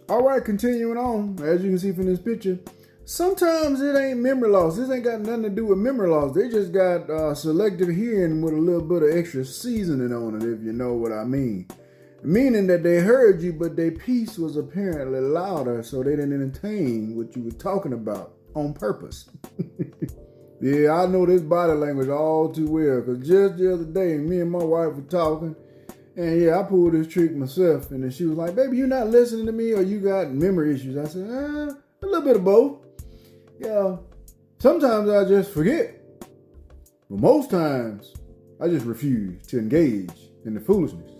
All right, continuing on, as you can see from this picture, sometimes it ain't memory loss. This ain't got nothing to do with memory loss. They just got selective hearing with a little bit of extra seasoning on it, if you know what I mean. Meaning that they heard you, but their piece was apparently louder, so they didn't entertain what you were talking about on purpose. Yeah, I know this body language all too well, because just the other day, me and my wife were talking, and yeah, I pulled this trick myself, and then she was like, baby, you not listening to me, or you got memory issues? I said, a little bit of both. Yeah, sometimes I just forget, but most times, I just refuse to engage in the foolishness.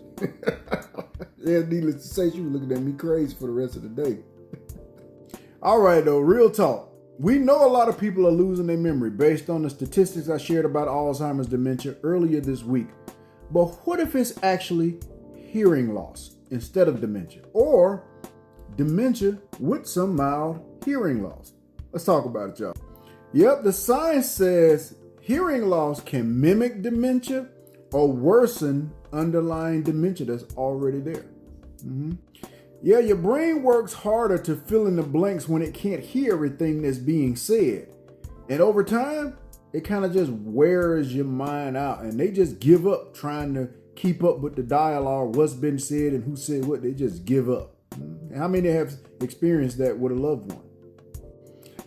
Yeah, needless to say, she was looking at me crazy for the rest of the day. All right, though, real talk. We know a lot of people are losing their memory based on the statistics I shared about Alzheimer's dementia earlier this week. But what if it's actually hearing loss instead of dementia, or dementia with some mild hearing loss? Let's talk about it, y'all. Yep, the science says hearing loss can mimic dementia or worsen underlying dementia that's already there. Yeah, your brain works harder to fill in the blanks when it can't hear everything that's being said. And over time, it kind of just wears your mind out, and they just give up trying to keep up with the dialogue, what's been said and who said what. They just give up. How many have experienced that with a loved one?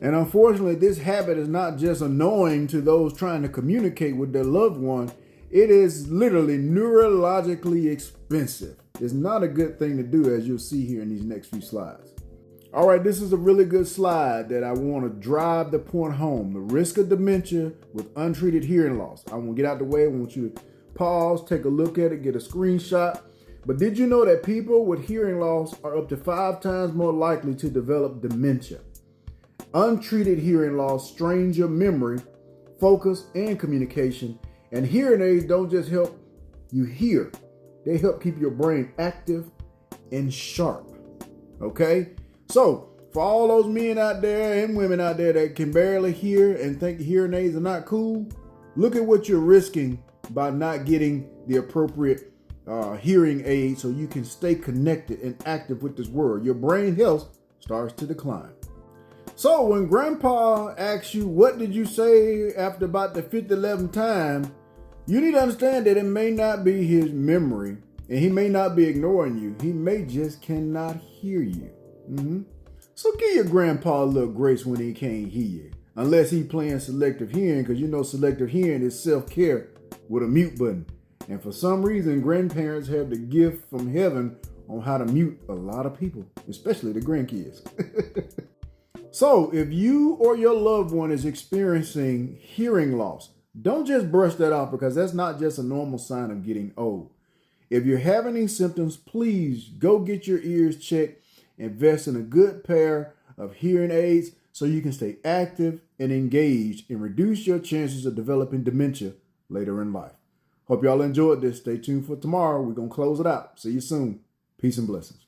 And unfortunately, this habit is not just annoying to those trying to communicate with their loved one. It is literally neurologically expensive. It's not a good thing to do, as you'll see here in these next few slides. All right, this is a really good slide that I want to drive the point home. The risk of dementia with untreated hearing loss. I want to get out the way. I want you to pause, take a look at it, get a screenshot. But did you know that people with hearing loss are up to 5 times more likely to develop dementia? Untreated hearing loss strains your memory, focus, and communication. And hearing aids don't just help you hear. They help keep your brain active and sharp. Okay? So, for all those men out there and women out there that can barely hear and think hearing aids are not cool, look at what you're risking by not getting the appropriate hearing aid so you can stay connected and active with this world. Your brain health starts to decline. So, when Grandpa asks you, what did you say after about the 11th time, you need to understand that it may not be his memory, and he may not be ignoring you. He may just cannot hear you. So give your grandpa a little grace when he can't hear you, unless he playing selective hearing, because you know selective hearing is self-care with a mute button. And for some reason, grandparents have the gift from heaven on how to mute a lot of people, especially the grandkids. So if you or your loved one is experiencing hearing loss, don't just brush that off, because that's not just a normal sign of getting old. If you're having these symptoms, please go get your ears checked. Invest in a good pair of hearing aids so you can stay active and engaged and reduce your chances of developing dementia later in life. Hope y'all enjoyed this. Stay tuned for tomorrow. We're going to close it out. See you soon. Peace and blessings.